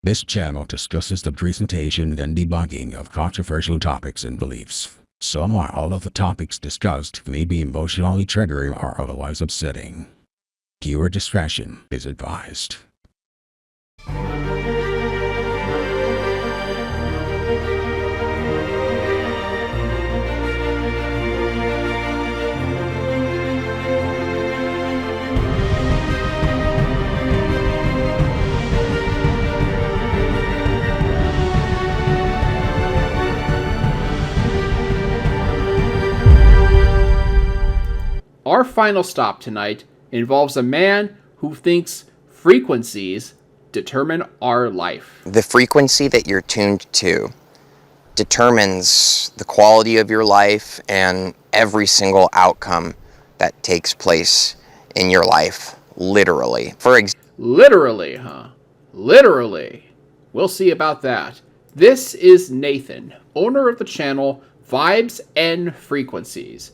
This channel discusses the presentation and debugging of controversial topics and beliefs. Some or all of the topics discussed may be emotionally triggering or otherwise upsetting. Viewer discretion is advised. Our final stop tonight involves a man who thinks frequencies determine our life. The frequency that you're tuned to determines the quality of your life and every single outcome that takes place in your life, literally. Literally, huh? Literally. We'll see about that. This is Nathan, owner of the channel Vibes and Frequencies,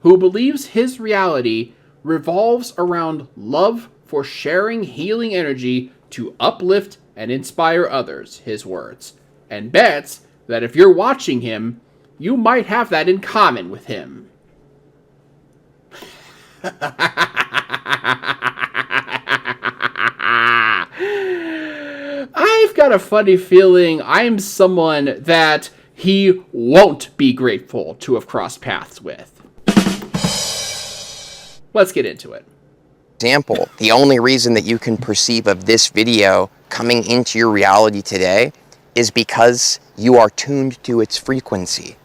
who believes his reality revolves around love for sharing healing energy to uplift and inspire others, his words, and bets that if you're watching him, you might have that in common with him. I've got a funny feeling I'm someone that he won't be grateful to have crossed paths with. Let's get into it. Example, the only reason that you can perceive of this video coming into your reality today is because you are tuned to its frequency.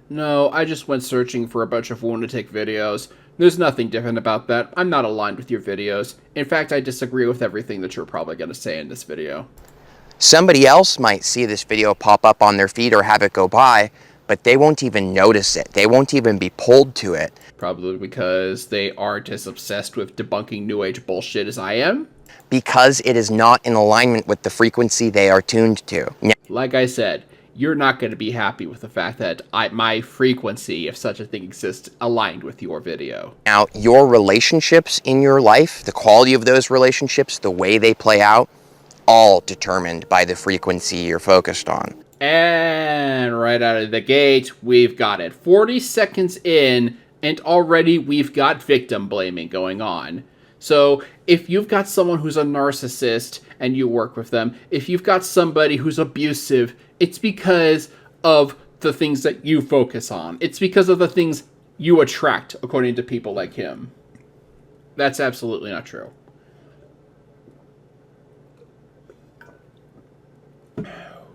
No, I just went searching for a bunch of lunatic videos. There's nothing different about that. I'm not aligned with your videos. In fact, I disagree with everything that you're probably going to say in this video. Somebody else might see this video pop up on their feed or have it go by, but they won't even notice it. They won't even be pulled to it. Probably because they aren't as obsessed with debunking New Age bullshit as I am. Because it is not in alignment with the frequency they are tuned to. Now, like I said, you're not going to be happy with the fact that my frequency, if such a thing exists, aligned with your video. Now, your relationships in your life, the quality of those relationships, the way they play out, all determined by the frequency you're focused on. And right out of the gate, we've got it. 40 seconds in, and already we've got victim blaming going on. So if you've got someone who's a narcissist and you work with them, if you've got somebody who's abusive, it's because of the things that you focus on. It's because of the things you attract, according to people like him. That's absolutely not true.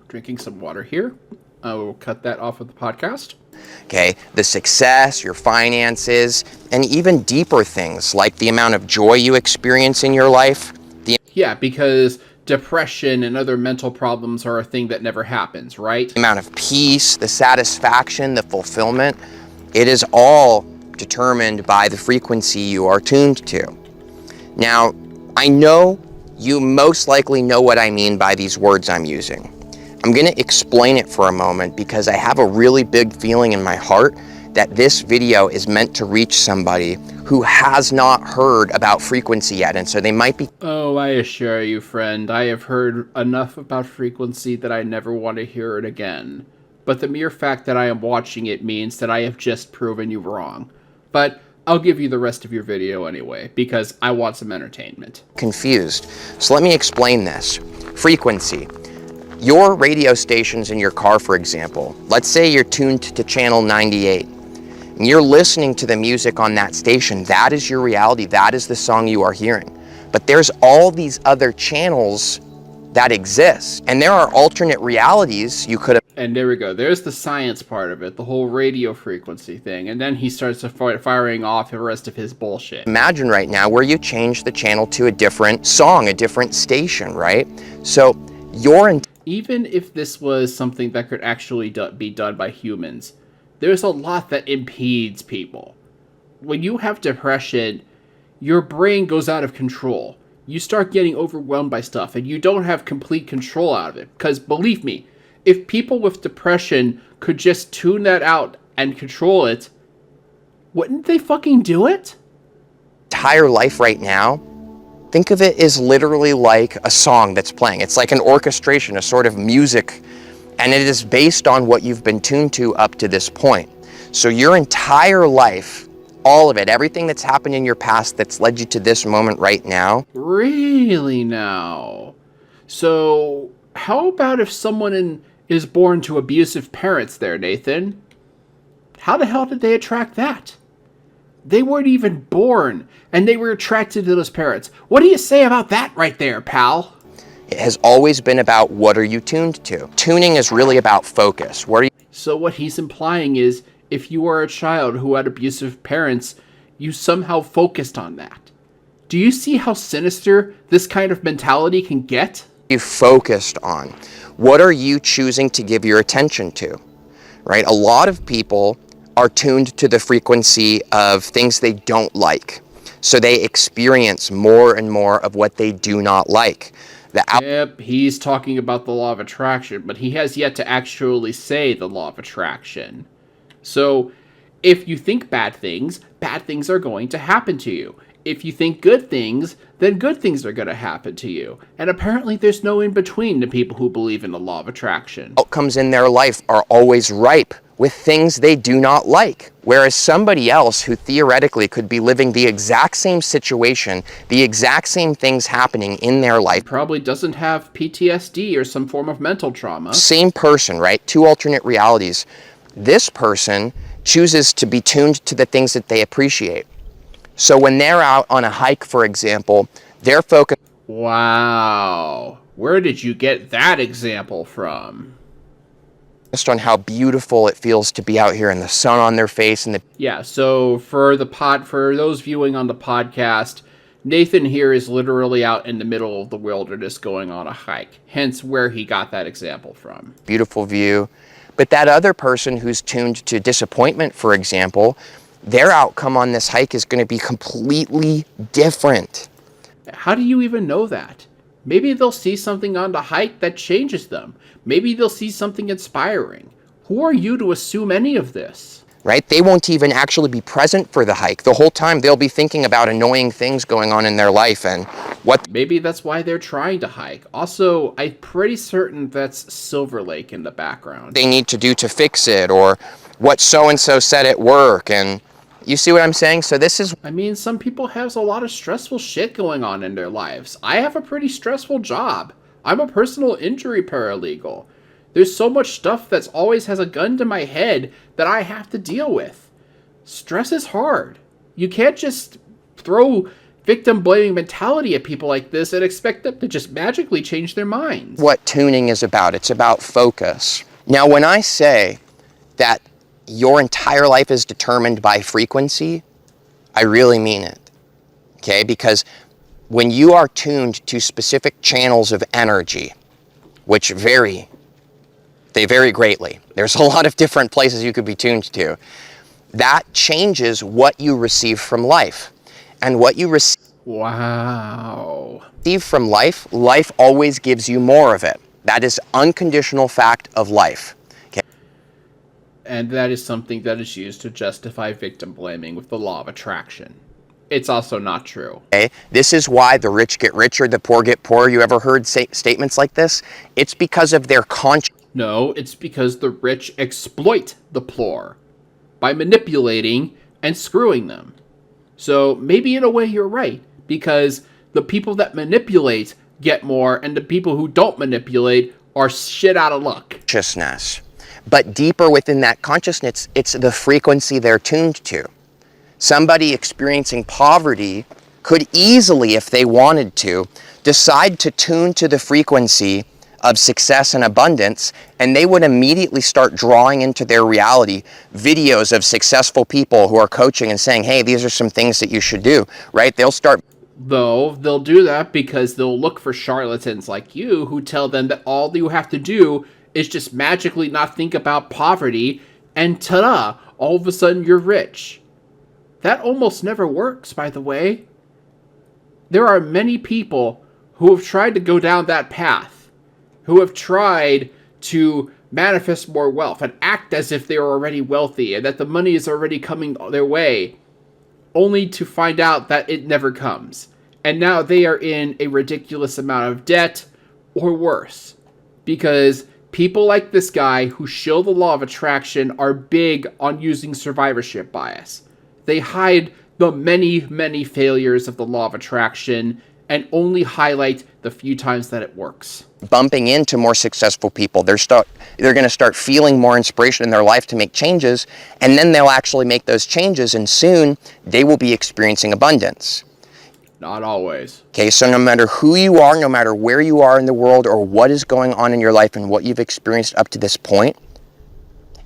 Drinking some water here. I will cut that off of the podcast. Okay, the success, your finances, and even deeper things like the amount of joy you experience in your life. Yeah, because depression and other mental problems are a thing that never happens, right? The amount of peace, the satisfaction, the fulfillment, it is all determined by the frequency you are tuned to. Now, I know you most likely know what I mean by these words I'm using. I'm going to explain it for a moment because I have a really big feeling in my heart that this video is meant to reach somebody who has not heard about frequency yet, and so they might be... Oh, I assure you, friend, I have heard enough about frequency that I never want to hear it again. But the mere fact that I am watching it means that I have just proven you wrong. But I'll give you the rest of your video anyway, because I want some entertainment. Confused. So let me explain this. Frequency. Your radio stations in your car, for example, let's say you're tuned to channel 98, and you're listening to the music on that station. That is your reality. That is the song you are hearing. But there's all these other channels that exist, and there are alternate realities you could have. And there we go. There's the science part of it, the whole radio frequency thing, and then he starts firing off the rest of his bullshit. Imagine right now where you change the channel to a different song, a different station, right? So even if this was something that could actually be done by humans, there's a lot that impedes people. When you have depression, your brain goes out of control. You start getting overwhelmed by stuff, and you don't have complete control out of it. Because believe me, if people with depression could just tune that out and control it, wouldn't they fucking do it? Entire life right now, Think of it as literally like a song that's playing. It's like an orchestration, a sort of music, and it is based on what you've been tuned to up to this point. So your entire life, all of it, everything that's happened in your past that's led you to this moment right now. Really now? So, how about if someone is born to abusive parents there, Nathan? How the hell did they attract that? They weren't even born, and they were attracted to those parents. What do you say about that right there, pal? It has always been about what are you tuned to. Tuning is really about focus. So what he's implying is, if you are a child who had abusive parents, you somehow focused on that. Do you see how sinister this kind of mentality can get? You focused on? What are you choosing to give your attention to? Right? A lot of people are tuned to the frequency of things they don't like. So they experience more and more of what they do not like. Yep, he's talking about the law of attraction, but he has yet to actually say the law of attraction. So, if you think bad things are going to happen to you. If you think good things, then good things are going to happen to you. And apparently there's no in-between to people who believe in the law of attraction. Outcomes in their life are always ripe with things they do not like. Whereas somebody else who theoretically could be living the exact same situation, the exact same things happening in their life. Probably doesn't have PTSD or some form of mental trauma. Same person, right? Two alternate realities. This person chooses to be tuned to the things that they appreciate. So when they're out on a hike, for example, they're focused. Wow. Where did you get that example from? On how beautiful it feels to be out here in the sun on their face and the. Yeah, so for those viewing on the podcast, Nathan here is literally out in the middle of the wilderness going on a hike, hence where he got that example from. Beautiful view. But that other person who's tuned to disappointment, for example, their outcome on this hike is going to be completely different. How do you even know that? Maybe they'll see something on the hike that changes them. Maybe they'll see something inspiring. Who are you to assume any of this? Right? They won't even actually be present for the hike. The whole time they'll be thinking about annoying things going on in their life and what. Maybe that's why they're trying to hike. Also, I'm pretty certain that's Silver Lake in the background. They need to do to fix it, or what so-and-so said at work, and you see what I'm saying? So this is. I mean, some people have a lot of stressful shit going on in their lives. I have a pretty stressful job. I'm a personal injury paralegal. There's so much stuff that's always has a gun to my head that I have to deal with. Stress is hard. You can't just throw victim-blaming mentality at people like this and expect them to just magically change their minds. What tuning is about. It's about focus. Now, when I say that your entire life is determined by frequency, I really mean it. Okay? Because when you are tuned to specific channels of energy, which vary greatly. There's a lot of different places you could be tuned to. That changes what you receive from life. And what you receive from life, life always gives you more of it. That is unconditional fact of life. Okay? And that is something that is used to justify victim blaming with the law of attraction. It's also not true. Okay? This is why the rich get richer, the poor get poorer. You ever heard statements like this? It's because of their conscious. No, it's because the rich exploit the poor by manipulating and screwing them. So maybe in a way you're right, because the people that manipulate get more, and the people who don't manipulate are shit out of luck. Consciousness. But deeper within that consciousness, it's the frequency they're tuned to. Somebody experiencing poverty could easily, if they wanted to, decide to tune to the frequency of success and abundance, and they would immediately start drawing into their reality videos of successful people who are coaching and saying, hey, these are some things that you should do, right? They'll start. Though, they'll do that because they'll look for charlatans like you who tell them that all you have to do is just magically not think about poverty, and ta-da, all of a sudden you're rich. That almost never works, by the way. There are many people who have tried to go down that path, who have tried to manifest more wealth and act as if they are already wealthy and that the money is already coming their way, only to find out that it never comes. And now they are in a ridiculous amount of debt, or worse. Because people like this guy who shill the law of attraction are big on using survivorship bias. They hide the many, many failures of the law of attraction and only highlight the few times that it works. Bumping into more successful people. They're going to start feeling more inspiration in their life to make changes, and then they'll actually make those changes, and soon they will be experiencing abundance. Not always. Okay, so no matter who you are, no matter where you are in the world or what is going on in your life and what you've experienced up to this point,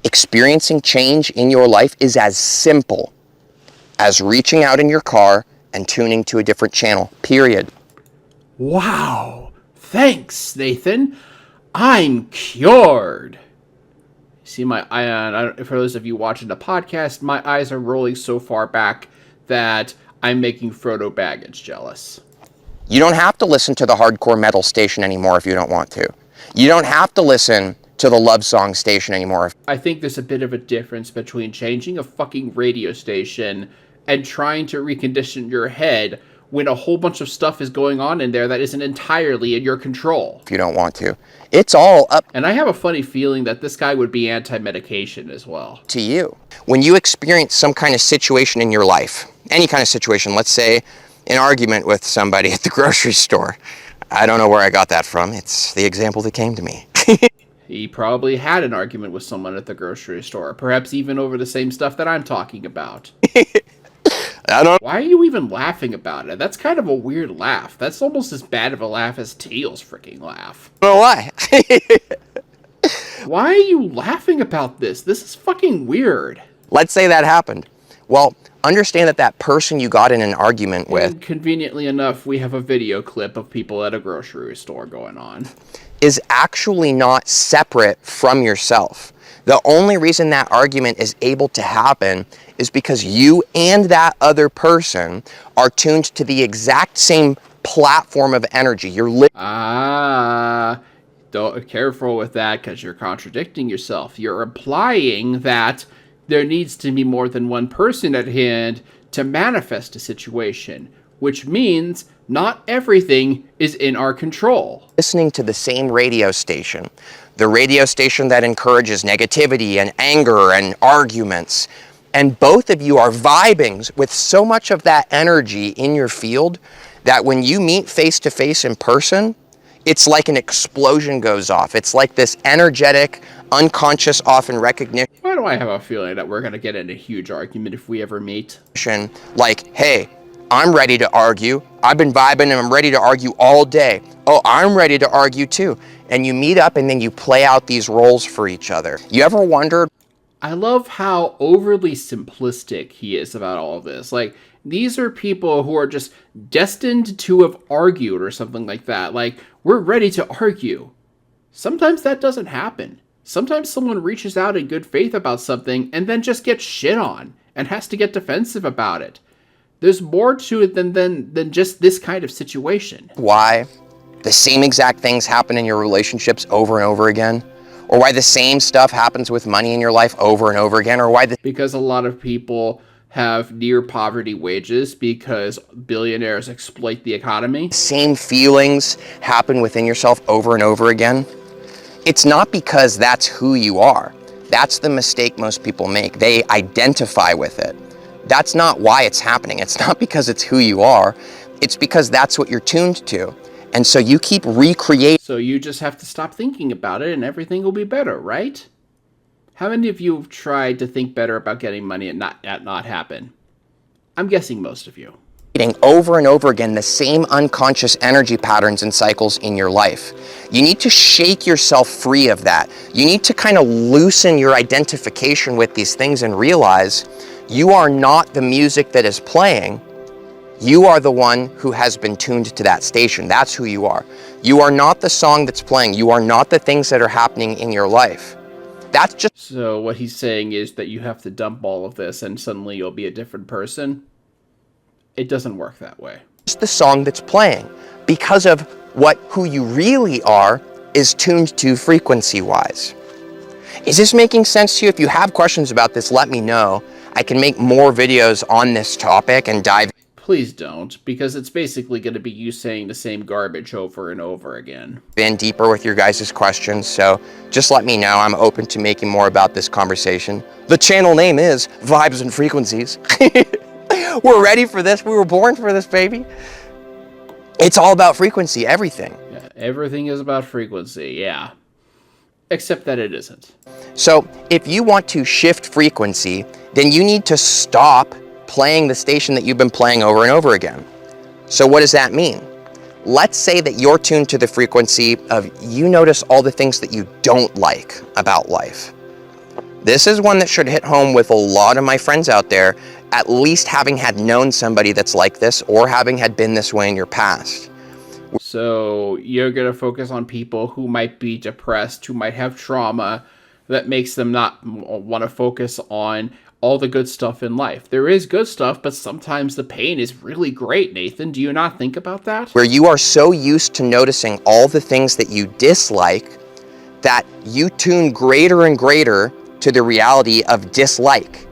experiencing change in your life is as simple as reaching out in your car and tuning to a different channel, period. Wow. Thanks, Nathan. I'm cured. See my eye, for those of you watching the podcast, my eyes are rolling so far back that I'm making Frodo Baggins jealous. You don't have to listen to the hardcore metal station anymore if you don't want to. You don't have to listen to the love song station anymore. I think there's a bit of a difference between changing a fucking radio station and trying to recondition your head when a whole bunch of stuff is going on in there that isn't entirely in your control. If you don't want to. It's all up And I have a funny feeling that this guy would be anti-medication as well. to you. When you experience some kind of situation in your life, any kind of situation, let's say an argument with somebody at the grocery store. I don't know where I got that from. It's the example that came to me. He probably had an argument with someone at the grocery store, perhaps even over the same stuff that I'm talking about. I don't Why are you even laughing about it? That's kind of a weird laugh. That's almost as bad of a laugh as Teal's freaking laugh. know why. Why are you laughing about this? This is fucking weird. Let's say that happened. Well, understand that that person you got in an argument with And conveniently enough, we have a video clip of people at a grocery store going on. is actually not separate from yourself. The only reason that argument is able to happen is because you and that other person are tuned to the exact same platform of energy. Don't careful with that because you're contradicting yourself. You're implying that there needs to be more than one person at hand to manifest a situation, which means not everything is in our control. Listening to the same radio station, the radio station that encourages negativity and anger and arguments, and both of you are vibing with so much of that energy in your field that when you meet face to face in person, it's like an explosion goes off. It's like this energetic, unconscious, often recognition, Why do I have a feeling that we're going to get in a huge argument if we ever meet? like, hey, I'm ready to argue. I've been vibing and I'm ready to argue all day. Oh, I'm ready to argue too. And you meet up and then you play out these roles for each other. You ever wondered I love how overly simplistic he is about all of this. Like, these are people who are just destined to have argued or something like that. Like, we're ready to argue. Sometimes that doesn't happen. Sometimes someone reaches out in good faith about something and then just gets shit on and has to get defensive about it. There's more to it than just this kind of situation. why the same exact things happen in your relationships over and over again? Or why the same stuff happens with money in your life over and over again? Or why the Because a lot of people have near poverty wages because billionaires exploit the economy. same feelings happen within yourself over and over again? It's not because that's who you are. That's the mistake most people make. They identify with it. That's not why it's happening. It's not because it's who you are. It's because that's what you're tuned to. And so you keep recreating. So you just have to stop thinking about it and everything will be better, right? How many of you have tried to think better about getting money and not happen? I'm guessing most of you. Over and over again the same unconscious energy patterns and cycles in your life. You need to shake yourself free of that. You need to kind of loosen your identification with these things and realize you are not the music that is playing. You are the one who has been tuned to that station. That's who you are. You are not the song that's playing. You are not the things that are happening in your life. That's just So what he's saying is that you have to dump all of this and suddenly you'll be a different person. It doesn't work that way. the song that's playing because of who you really are is tuned to frequency-wise. Is this making sense to you? If you have questions about this, let me know. I can make more videos on this topic and dive. Please don't, because it's basically going to be you saying the same garbage over and over again. Been deeper with your guys' questions, so just let me know. I'm open to making more about this conversation. The channel name is Vibes and Frequencies. We're ready for this. We were born for this, baby. It's all about frequency, everything. Yeah, everything is about frequency, yeah. Except that it isn't. So if you want to shift frequency, then you need to stop playing the station that you've been playing over and over again. So what does that mean? Let's say that you're tuned to the frequency of you notice all the things that you don't like about life. This is one that should hit home with a lot of my friends out there, at least having had known somebody that's like this or having had been this way in your past. So you're going to focus on people who might be depressed, who might have trauma that makes them not want to focus on all the good stuff in life. There is good stuff, but sometimes the pain is really great, Nathan. Do you not think about that? Where you are so used to noticing all the things that you dislike that you tune greater and greater to the reality of dislike.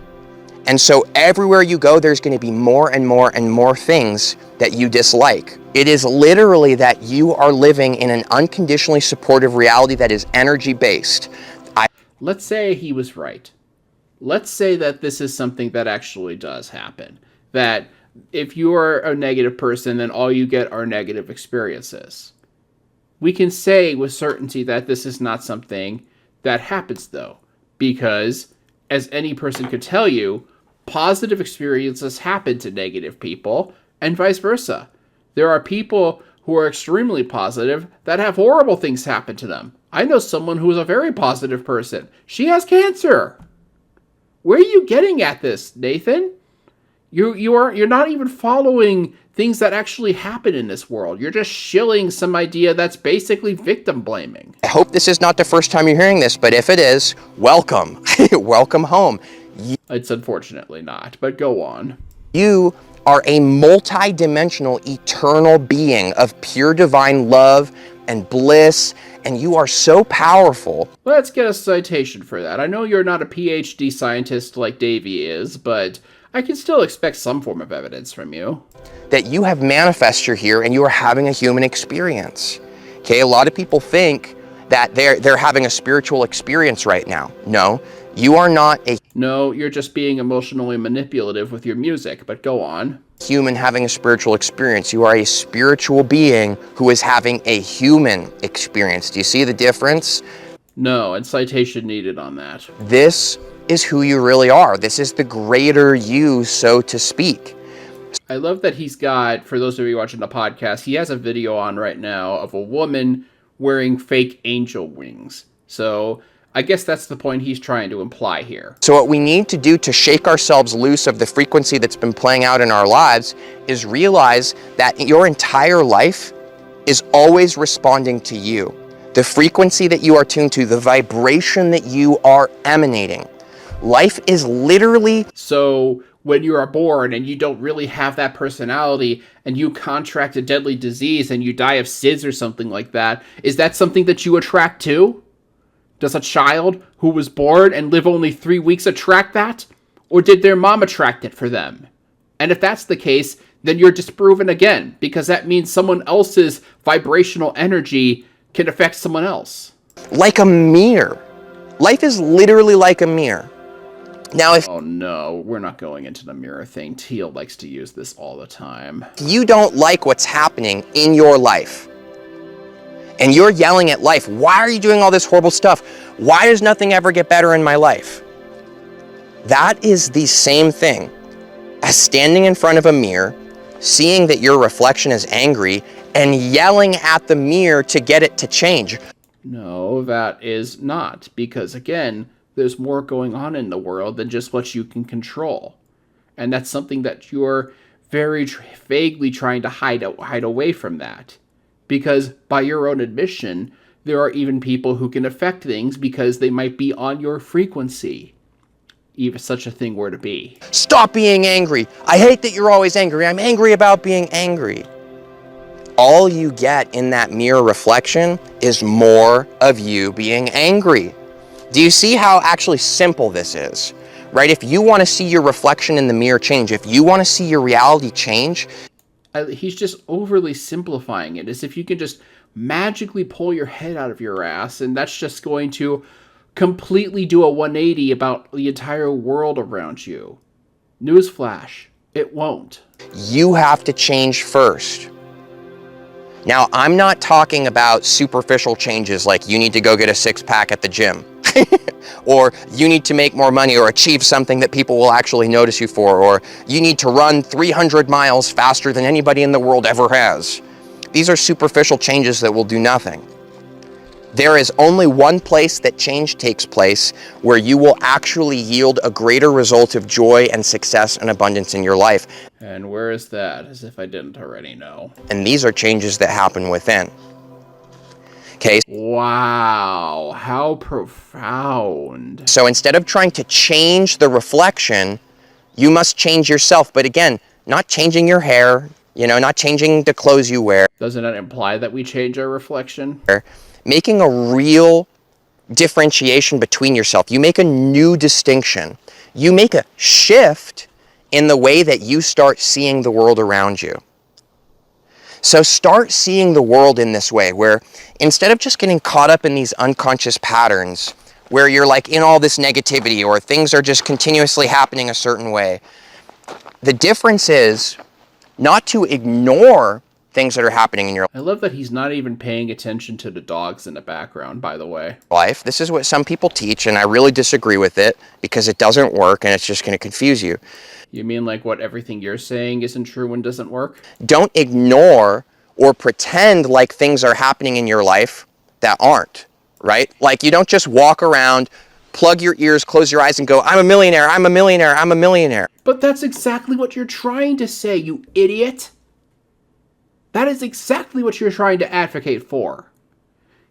And so everywhere you go, there's going to be more and more and more things that you dislike. It is literally that you are living in an unconditionally supportive reality that is energy-based. Let's say he was right. Let's say that this is something that actually does happen. That if you are a negative person, then all you get are negative experiences. We can say with certainty that this is not something that happens, though, because, as any person could tell you, positive experiences happen to negative people, and vice versa. There are people who are extremely positive that have horrible things happen to them. I know someone who is a very positive person. She has cancer. Where are you getting at this, Nathan? You're not even following things that actually happen in this world. You're just shilling some idea that's basically victim blaming. I hope this is not the first time you're hearing this, but if it is, welcome. Welcome home. It's unfortunately not, but go on. You are a multi-dimensional, eternal being of pure divine love and bliss, and you are so powerful. Let's get a citation for that. I know you're not a PhD scientist like Davey is, but I can still expect some form of evidence from you. That you have manifested here and you are having a human experience. Okay, a lot of people think that they're having a spiritual experience right now. No, you are not a No, you're just being emotionally manipulative with your music, but go on. Human having a spiritual experience. You are a spiritual being who is having a human experience. Do you see the difference? No, and citation needed on that. This is who you really are. This is the greater you, so to speak. I love that he's got, for those of you watching the podcast, he has a video on right now of a woman wearing fake angel wings. So I guess that's the point he's trying to imply here. So what we need to do to shake ourselves loose of the frequency that's been playing out in our lives is realize that your entire life is always responding to you. The frequency that you are tuned to, the vibration that you are emanating. Life is literally... So when you are born and you don't really have that personality and you contract a deadly disease and you die of SIDS or something like that, is that something that you attract to? Does a child who was born and live only 3 weeks attract that? Or did their mom attract it for them? And if that's the case, then you're disproven again, because that means someone else's vibrational energy can affect someone else. Like a mirror. Life is literally like a mirror. Now, if Oh no, we're not going into the mirror thing. Teal likes to use this all the time. you don't like what's happening in your life, and you're yelling at life, why are you doing all this horrible stuff? Why does nothing ever get better in my life? That is the same thing as standing in front of a mirror, seeing that your reflection is angry, and yelling at the mirror to get it to change. No, that is not, because again, there's more going on in the world than just what you can control. And that's something that you're very vaguely trying to hide away from that. Because by your own admission, there are even people who can affect things because they might be on your frequency, if such a thing were to be. Stop being angry. I hate that you're always angry. I'm angry about being angry. All you get in that mirror reflection is more of you being angry. Do you see how actually simple this is? right? If you want to see your reflection in the mirror change, if you want to see your reality change, He's just overly simplifying it, as if you can just magically pull your head out of your ass, and that's just going to completely do a 180 about the entire world around you. Newsflash, it won't. you have to change first. Now, I'm not talking about superficial changes like you need to go get a six-pack at the gym, or you need to make more money or achieve something that people will actually notice you for, or you need to run 300 miles faster than anybody in the world ever has. These are superficial changes that will do nothing. There is only one place that change takes place where you will actually yield a greater result of joy and success and abundance in your life. And where is that, as if I didn't already know? And these are changes that happen within. Okay. Wow, how profound. So instead of trying to change the reflection, you must change yourself. But again, not changing your hair, not changing the clothes you wear. Doesn't that imply that we change our reflection? Making a real differentiation between yourself. You make a new distinction. You make a shift in the way that you start seeing the world around you. So start seeing the world in this way, where instead of just getting caught up in these unconscious patterns, where you're like in all this negativity or things are just continuously happening a certain way, the difference is not to ignore things that are happening in your I love that he's not even paying attention to the dogs in the background, by the way. life. This is what some people teach, and I really disagree with it because it doesn't work and it's just going to confuse you. You mean like what everything you're saying isn't true and doesn't work? Don't ignore or pretend like things are happening in your life that aren't, right? Like you don't just walk around, plug your ears, close your eyes and go, I'm a millionaire, I'm a millionaire, I'm a millionaire. But that's exactly what you're trying to say, you idiot. That is exactly what you're trying to advocate for.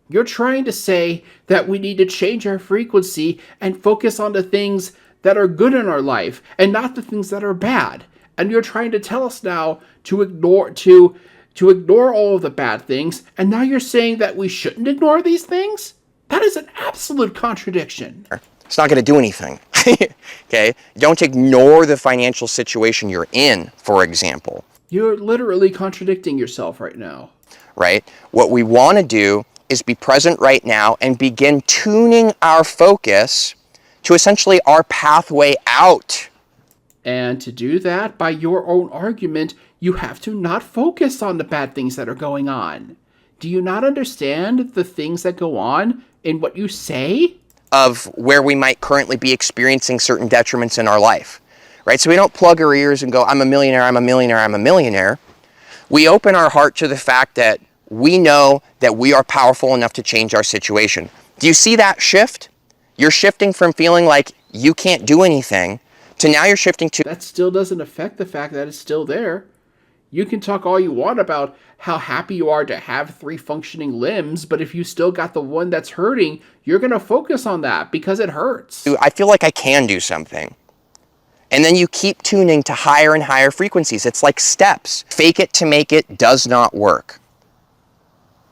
You're trying to say that we need to change our frequency and focus on the things that are good in our life and not the things that are bad. And you're trying to tell us now to ignore all of the bad things, and now you're saying that we shouldn't ignore these things? That is an absolute contradiction. It's not going to do anything. Okay? Don't ignore the financial situation you're in, for example. You're literally contradicting yourself right now. Right? What we want to do is be present right now and begin tuning our focus to essentially our pathway out. And to do that, by your own argument, you have to not focus on the bad things that are going on. Do you not understand the things that go on in what you say? Of where we might currently be experiencing certain detriments in our life. Right? So we don't plug our ears and go, I'm a millionaire, I'm a millionaire, I'm a millionaire. We open our heart to the fact that we know that we are powerful enough to change our situation. Do you see that shift? You're shifting from feeling like you can't do anything to now you're shifting to... That still doesn't affect the fact that it's still there. You can talk all you want about how happy you are to have 3 functioning limbs, but if you still got the one that's hurting, you're going to focus on that because it hurts. I feel like I can do something. And then you keep tuning to higher and higher frequencies. It's like steps. Fake it to make it does not work.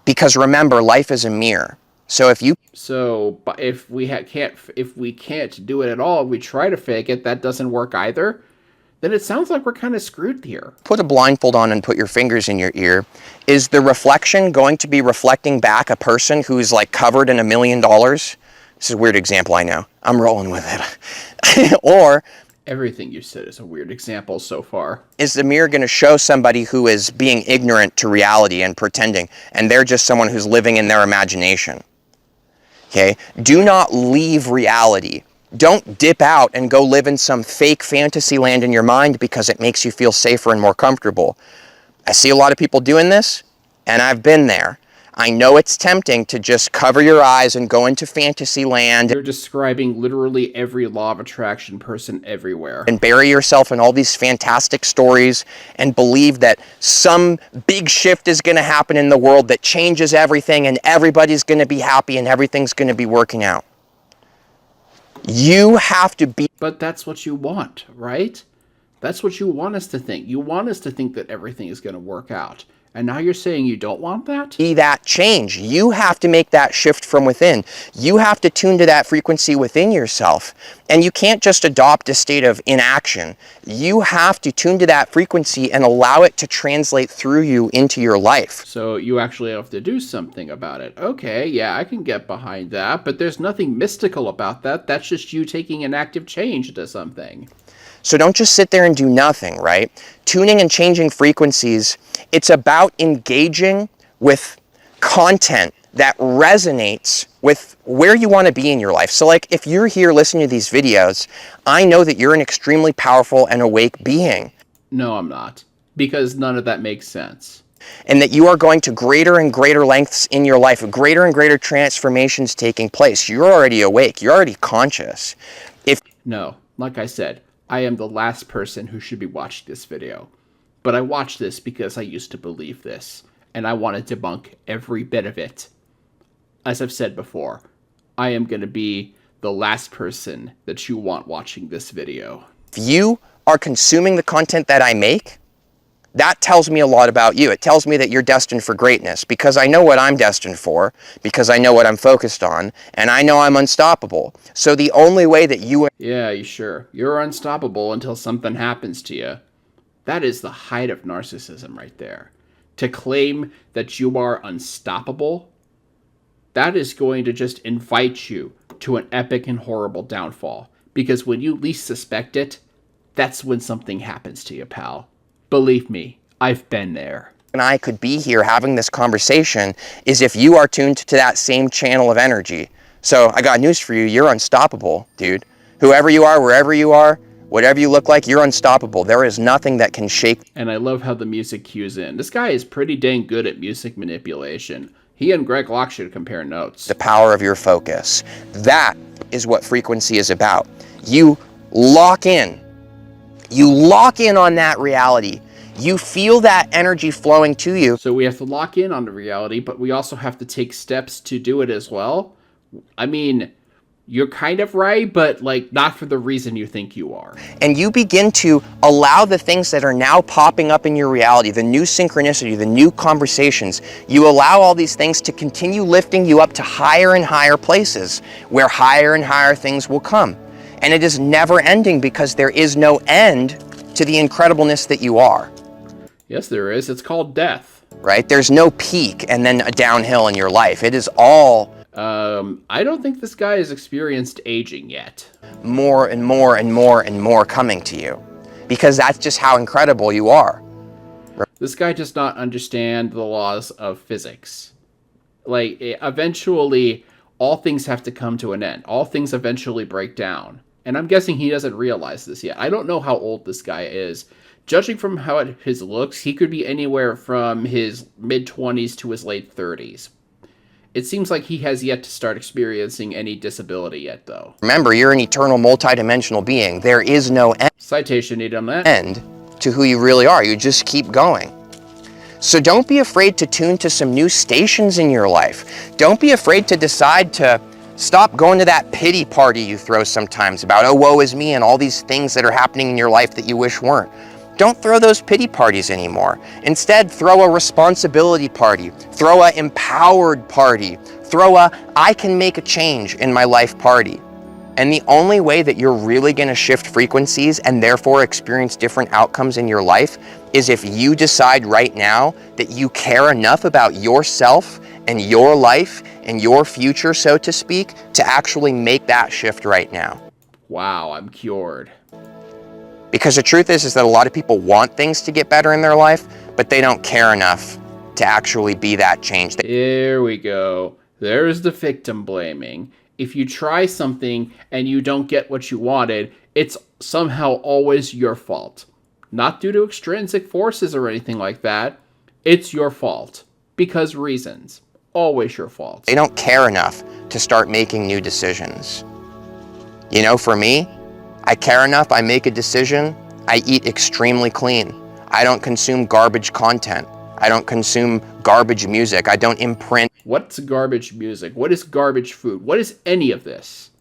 Because remember, life is a mirror. So if we can't do it at all, we try to fake it, that doesn't work either, then it sounds like we're kind of screwed here. Put a blindfold on and put your fingers in your ear. Is the reflection going to be reflecting back a person who's like covered in $1 million? This is a weird example, I know. I'm rolling with it. Or everything you said is a weird example so far. Is the mirror going to show somebody who is being ignorant to reality and pretending, and they're just someone who's living in their imagination? Okay? Do not leave reality. Don't dip out and go live in some fake fantasy land in your mind because it makes you feel safer and more comfortable. I see a lot of people doing this, and I've been there. I know it's tempting to just cover your eyes and go into fantasy land. You're describing literally every law of attraction person everywhere. And bury yourself in all these fantastic stories and believe that some big shift is going to happen in the world that changes everything and everybody's going to be happy and everything's going to be working out. You have to be... But that's what you want, right? That's what you want us to think. You want us to think that everything is going to work out. And now you're saying you don't want that? Be that change. You have to make that shift from within. You have to tune to that frequency within yourself. And you can't just adopt a state of inaction. You have to tune to that frequency and allow it to translate through you into your life. So you actually have to do something about it. Okay, yeah, I can get behind that, but there's nothing mystical about that. That's just you taking an active change to something. So don't just sit there and do nothing, right? Tuning and changing frequencies, it's about engaging with content that resonates with where you want to be in your life. So like if you're here listening to these videos, I know that you're an extremely powerful and awake being. No, I'm not. Because none of that makes sense. And that you are going to greater and greater lengths in your life, greater and greater transformations taking place. You're already awake. You're already conscious. No, like I said, I am the last person who should be watching this video. But I watched this because I used to believe this, and I want to debunk every bit of it. As I've said before, I am going to be the last person that you want watching this video. If you are consuming the content that I make, that tells me a lot about you. It tells me that you're destined for greatness because I know what I'm destined for, because I know what I'm focused on, and I know I'm unstoppable. So the only way that you... Yeah, sure. You're unstoppable until something happens to you. That is the height of narcissism right there. To claim that you are unstoppable, that is going to just invite you to an epic and horrible downfall. Because when you least suspect it, that's when something happens to you, pal. Believe me, I've been there. And I could be here having this conversation is if you are tuned to that same channel of energy. So I got news for you. You're unstoppable, dude. Whoever you are, wherever you are, whatever you look like, you're unstoppable. There is nothing that can shake. And I love how the music cues in. This guy is pretty dang good at music manipulation. He and Greg Locke should compare notes. The power of your focus. That is what frequency is about. You lock in. You lock in on that reality. You feel that energy flowing to you. So we have to lock in on the reality, but we also have to take steps to do it as well. I mean, you're kind of right, but like not for the reason you think you are. And you begin to allow the things that are now popping up in your reality, the new synchronicity, the new conversations, you allow all these things to continue lifting you up to higher and higher places where higher and higher things will come. And it is never ending because there is no end to the incredibleness that you are. Yes, there is. It's called death. Right? There's no peak and then a downhill in your life. It is all... I don't think this guy has experienced aging yet. More and more and more and more coming to you. Because that's just how incredible you are. This guy does not understand the laws of physics. Like, eventually, all things have to come to an end. All things eventually break down. And I'm guessing he doesn't realize this yet. I don't know how old this guy is. Judging from how his looks, he could be anywhere from his mid-20s to his late 30s. It seems like he has yet to start experiencing any disability yet, though. Remember, you're an eternal multidimensional being. There is no Citation need on that. end to who you really are. You just keep going. So don't be afraid to tune to some new stations in your life. Don't be afraid to decide to stop going to that pity party you throw sometimes about, oh, woe is me, and all these things that are happening in your life that you wish weren't. Don't throw those pity parties anymore. Instead, throw a responsibility party. Throw a empowered party. Throw a I can make a change in my life party. And the only way that you're really going to shift frequencies and therefore experience different outcomes in your life is if you decide right now that you care enough about yourself and your life and your future, so to speak, to actually make that shift right now. Wow, I'm cured. Because the truth is that a lot of people want things to get better in their life, but they don't care enough to actually be that change. Here we go. There's the victim blaming. If you try something and you don't get what you wanted, it's somehow always your fault. Not due to extrinsic forces or anything like that. It's your fault. Because reasons. Always your fault. They don't care enough to start making new decisions. You know, for me, I care enough, I make a decision, I eat extremely clean. I don't consume garbage content. I don't consume garbage music. I don't imprint. What's garbage music? What is garbage food? What is any of this?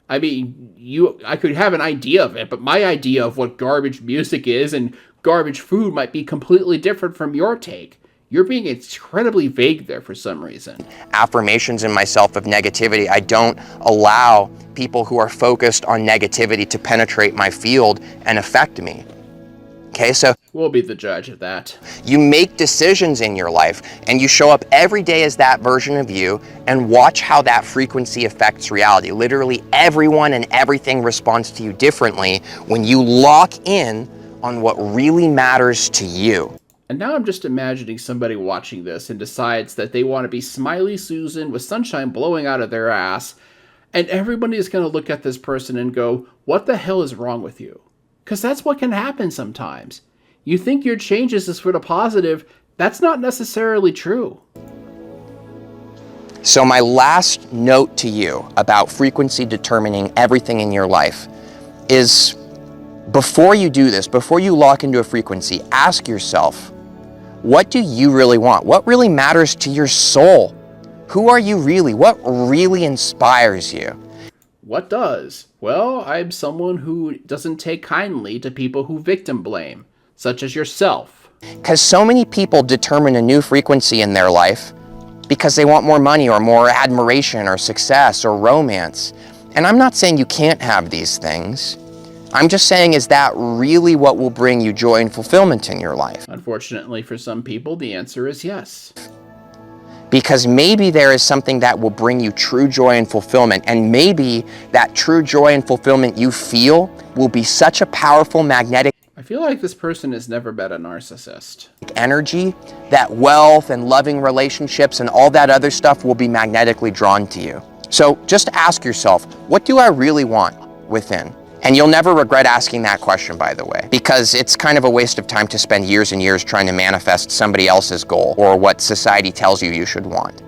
I mean, I could have an idea of it, but my idea of what garbage music is and garbage food might be completely different from your take. You're being incredibly vague there for some reason. Affirmations in myself of negativity. I don't allow people who are focused on negativity to penetrate my field and affect me. Okay, so We'll be the judge of that. you make decisions in your life and you show up every day as that version of you and watch how that frequency affects reality. Literally everyone and everything responds to you differently when you lock in on what really matters to you. And now I'm just imagining somebody watching this and decides that they want to be Smiley Susan with sunshine blowing out of their ass, and everybody is going to look at this person and go, what the hell is wrong with you? Because that's what can happen sometimes. You think your changes is for the positive, that's not necessarily true. So my last note to you about frequency determining everything in your life is, before you do this, before you lock into a frequency, ask yourself, what do you really want? What really matters to your soul? Who are you really? What really inspires you? What does? Well, I'm someone who doesn't take kindly to people who victim blame, such as yourself. Because so many people determine a new frequency in their life because they want more money or more admiration or success or romance. And I'm not saying you can't have these things. I'm just saying, is that really what will bring you joy and fulfillment in your life? Unfortunately for some people, the answer is yes. Because maybe there is something that will bring you true joy and fulfillment, and maybe that true joy and fulfillment you feel will be such a powerful magnetic I feel like this person has never met a narcissist. energy that wealth and loving relationships and all that other stuff will be magnetically drawn to you. So just ask yourself, what do I really want within? And you'll never regret asking that question, by the way, because it's kind of a waste of time to spend years and years trying to manifest somebody else's goal or what society tells you you should want.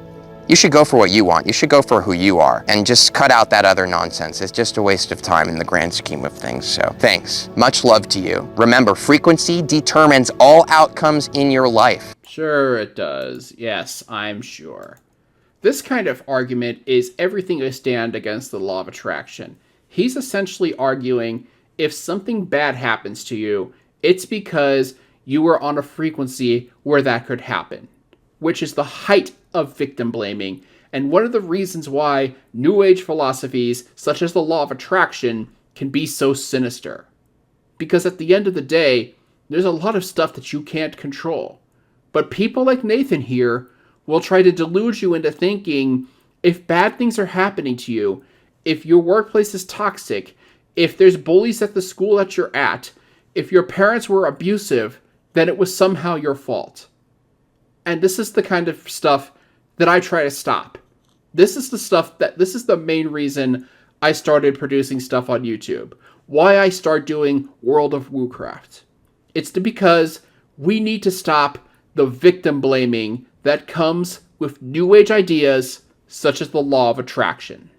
You should go for what you want. You should go for who you are and just cut out that other nonsense. It's just a waste of time in the grand scheme of things. So thanks. Much love to you. Remember, frequency determines all outcomes in your life. Sure it does. Yes, I'm sure. This kind of argument is everything I stand against the law of attraction. He's essentially arguing if something bad happens to you, it's because you were on a frequency where that could happen, which is the height of victim blaming, and one of the reasons why New Age philosophies, such as the law of attraction, can be so sinister. Because at the end of the day, there's a lot of stuff that you can't control. But people like Nathan here will try to delude you into thinking if bad things are happening to you, if your workplace is toxic, if there's bullies at the school that you're at, if your parents were abusive, then it was somehow your fault. And this is the kind of stuff that I try to stop. This is the main reason I started producing stuff on YouTube. Why I start doing World of Woocraft. It's because we need to stop the victim blaming that comes with New Age ideas such as the law of attraction.